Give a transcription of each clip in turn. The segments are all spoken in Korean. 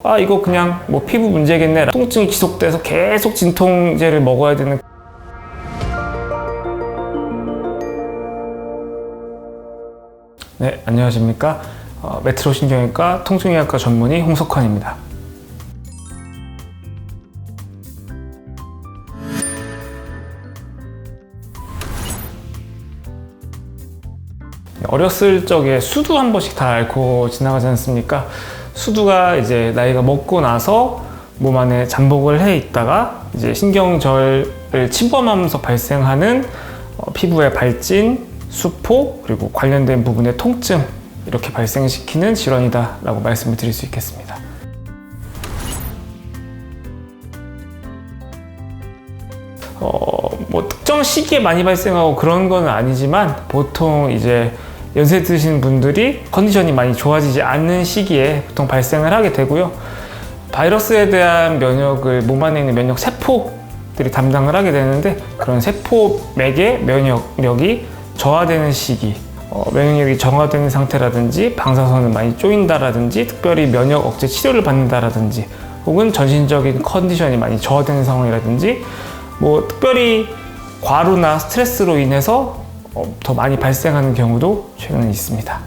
이거 그냥 뭐 피부 문제겠네, 통증이 지속돼서 계속 진통제를 먹어야 되는. 네, 안녕하십니까. 메트로 신경외과 통증의학과 전문의 홍석환입니다. 어렸을 적에 수두 한 번씩 다 앓고 지나가지 않습니까? 수두가 이제 나이가 먹고 나서 몸 안에 잠복을 해 있다가 이제 신경절을 침범하면서 발생하는 피부의 발진, 수포, 그리고 관련된 부분의 통증, 이렇게 발생시키는 질환이다 라고 말씀을 드릴 수 있겠습니다. 뭐 특정 시기에 많이 발생하고 그런 건 아니지만 보통 이제 연세 드신 분들이 컨디션이 많이 좋아지지 않는 시기에 보통 발생을 하게 되고요. 바이러스에 대한 면역을 몸 안에 있는 면역 세포들이 담당을 하게 되는데, 그런 세포맥의 면역력이 저하되는 시기, 면역력이 정화되는 상태라든지 방사선을 많이 쪼인다라든지 특별히 면역 억제 치료를 받는다라든지 혹은 전신적인 컨디션이 많이 저하되는 상황이라든지 뭐 특별히 과로나 스트레스로 인해서 더 많이 발생하는 경우도 최근에 있습니다.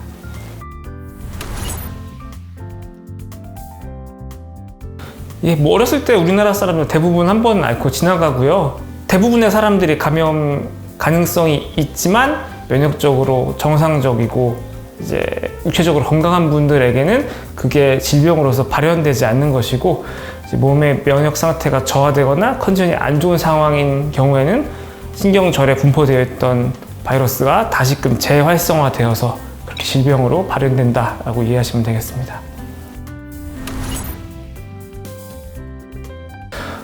뭐 어렸을 때 우리나라 사람들 대부분 한 번 앓고 지나가고요. 대부분의 사람들이 감염 가능성이 있지만 면역적으로 정상적이고 이제 육체적으로 건강한 분들에게는 그게 질병으로서 발현되지 않는 것이고, 이제 몸의 면역 상태가 저하되거나 컨디션이 안 좋은 상황인 경우에는 신경절에 분포되어 있던 바이러스가 다시금 재활성화되어서 그렇게 질병으로 발현된다라고 이해하시면 되겠습니다.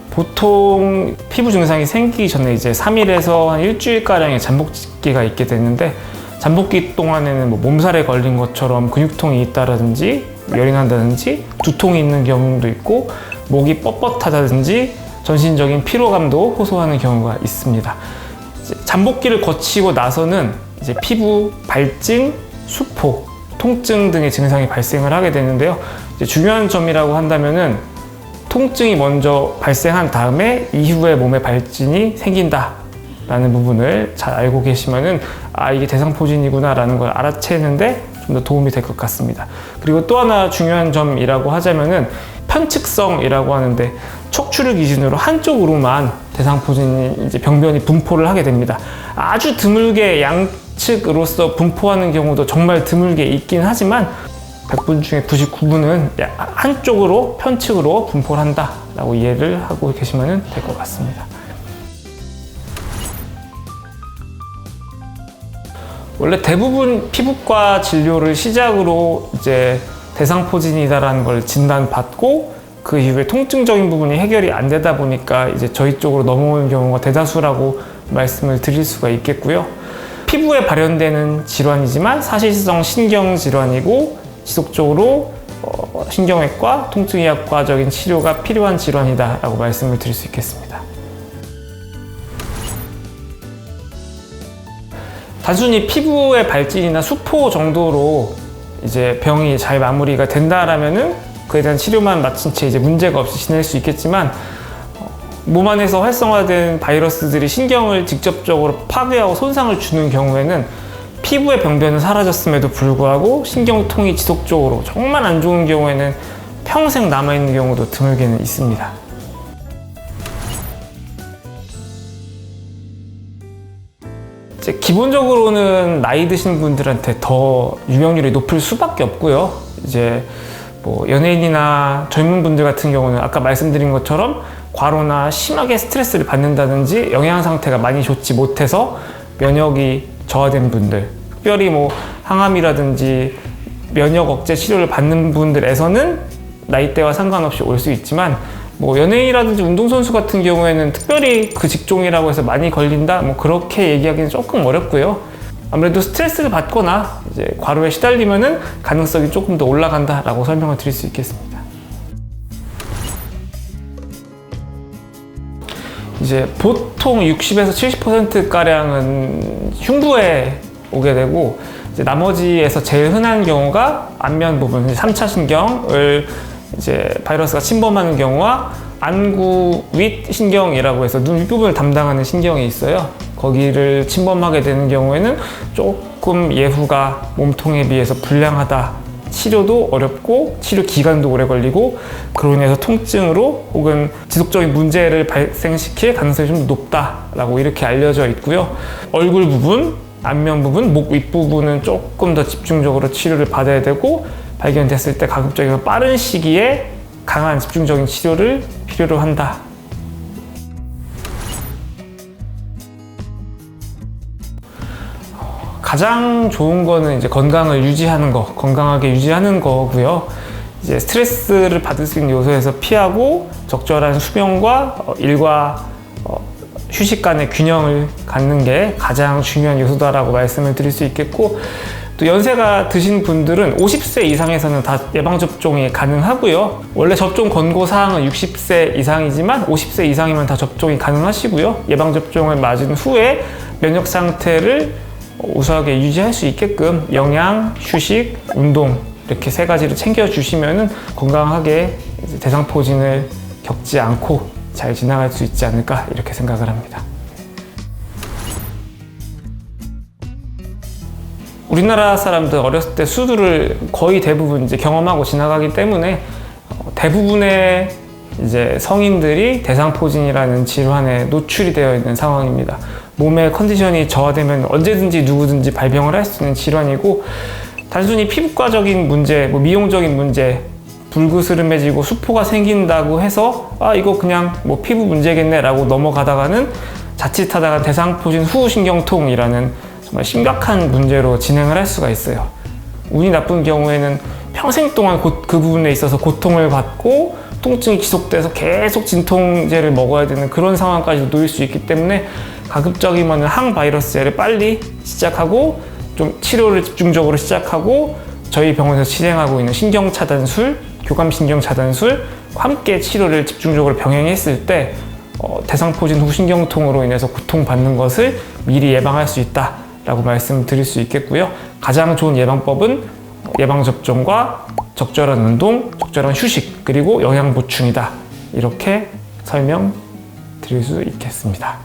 보통 피부 증상이 생기기 전에 이제 3일에서 한 일주일가량의 잠복기가 있게 되는데, 잠복기 동안에는 뭐 몸살에 걸린 것처럼 근육통이 있다라든지 열이 난다든지 두통이 있는 경우도 있고, 목이 뻣뻣하다든지 전신적인 피로감도 호소하는 경우가 있습니다. 잠복기를 거치고 나서는 이제 피부 발진, 수포, 통증 등의 증상이 발생을 하게 되는데요. 이제 중요한 점이라고 한다면은 통증이 먼저 발생한 다음에 이후에 몸에 발진이 생긴다라는 부분을 잘 알고 계시면은 이게 대상포진이구나 라는 걸 알아채는데 좀 더 도움이 될 것 같습니다. 그리고 또 하나 중요한 점이라고 하자면은 편측성이라고 하는데, 척추를 기준으로 한쪽으로만 대상포진이 이제 병변이 분포를 하게 됩니다. 아주 드물게 양측으로서 분포하는 경우도 정말 드물게 있긴 하지만 100분 중에 99분은 한쪽으로 편측으로 분포를 한다라고 이해를 하고 계시면 될 것 같습니다. 원래 대부분 피부과 진료를 시작으로 이제 대상포진이다라는 걸 진단받고 그 이후에 통증적인 부분이 해결이 안 되다 보니까 이제 저희 쪽으로 넘어오는 경우가 대다수라고 말씀을 드릴 수가 있겠고요. 피부에 발현되는 질환이지만 사실상 신경질환이고 지속적으로 신경외과, 통증의학과적인 치료가 필요한 질환이다라고 말씀을 드릴 수 있겠습니다. 단순히 피부의 발진이나 수포 정도로 이제 병이 잘 마무리가 된다라면은 그에 대한 치료만 마친 채 이제 문제가 없이 지낼 수 있겠지만, 몸 안에서 활성화된 바이러스들이 신경을 직접적으로 파괴하고 손상을 주는 경우에는 피부의 병변은 사라졌음에도 불구하고 신경통이 지속적으로 정말 안 좋은 경우에는 평생 남아있는 경우도 드물게는 있습니다. 기본적으로는 나이 드신 분들한테 더 유병률이 높을 수밖에 없고요. 이제 뭐 연예인이나 젊은 분들 같은 경우는 아까 말씀드린 것처럼 과로나 심하게 스트레스를 받는다든지 영양 상태가 많이 좋지 못해서 면역이 저하된 분들, 특별히 뭐 항암이라든지 면역 억제 치료를 받는 분들에서는 나이대와 상관없이 올 수 있지만, 뭐 연예인이라든지 운동선수 같은 경우에는 특별히 그 직종이라고 해서 많이 걸린다, 뭐 그렇게 얘기하기는 조금 어렵고요. 아무래도 스트레스를 받거나 이제 과로에 시달리면은 가능성이 조금 더 올라간다라고 설명을 드릴 수 있겠습니다. 이제 보통 60에서 70% 가량은 흉부에 오게 되고, 이제 나머지에서 제일 흔한 경우가 안면 부분, 3차 신경을 이제 바이러스가 침범하는 경우와 안구 윗 신경이라고 해서 눈 윗부분을 담당하는 신경이 있어요. 거기를 침범하게 되는 경우에는 조금 예후가 몸통에 비해서 불량하다. 치료도 어렵고 치료 기간도 오래 걸리고 그로 인해서 통증으로 혹은 지속적인 문제를 발생시킬 가능성이 좀 높다라고 이렇게 알려져 있고요. 얼굴 부분, 안면 부분, 목 윗부분은 조금 더 집중적으로 치료를 받아야 되고 발견됐을 때 가급적이면 빠른 시기에 강한 집중적인 치료를 필요로 한다. 가장 좋은 거는 이제 건강을 유지하는 거, 건강하게 유지하는 거고요. 이제 스트레스를 받을 수 있는 요소에서 피하고 적절한 수면과 일과 휴식 간의 균형을 갖는 게 가장 중요한 요소다라고 말씀을 드릴 수 있겠고, 또 연세가 드신 분들은 50세 이상에서는 다 예방접종이 가능하고요. 원래 접종 권고 사항은 60세 이상이지만 50세 이상이면 다 접종이 가능하시고요. 예방접종을 맞은 후에 면역 상태를 우수하게 유지할 수 있게끔 영양, 휴식, 운동 이렇게 세 가지를 챙겨주시면 건강하게 대상포진을 겪지 않고 잘 지나갈 수 있지 않을까 이렇게 생각을 합니다. 우리나라 사람들 어렸을 때 수두를 거의 대부분 이제 경험하고 지나가기 때문에 대부분의 이제 성인들이 대상포진이라는 질환에 노출이 되어 있는 상황입니다. 몸의 컨디션이 저하되면 언제든지 누구든지 발병을 할 수 있는 질환이고, 단순히 피부과적인 문제, 미용적인 문제, 불그스름해지고 수포가 생긴다고 해서 이거 그냥 피부 문제겠네 라고 넘어가다가는 자칫하다가 대상포진 후신경통이라는 정말 심각한 문제로 진행을 할 수가 있어요. 운이 나쁜 경우에는 평생 동안 그 부분에 있어서 고통을 받고 통증이 지속돼서 계속 진통제를 먹어야 되는 그런 상황까지 놓일 수 있기 때문에 가급적이면 항바이러스제를 빨리 시작하고 좀 치료를 집중적으로 시작하고 저희 병원에서 진행하고 있는 신경차단술, 교감신경차단술과 함께 치료를 집중적으로 병행했을 때 대상포진 후 신경통으로 인해서 고통받는 것을 미리 예방할 수 있다라고 말씀드릴 수 있겠고요. 가장 좋은 예방법은 예방접종과 적절한 운동, 적절한 휴식, 그리고 영양 보충이다. 이렇게 설명드릴 수 있겠습니다.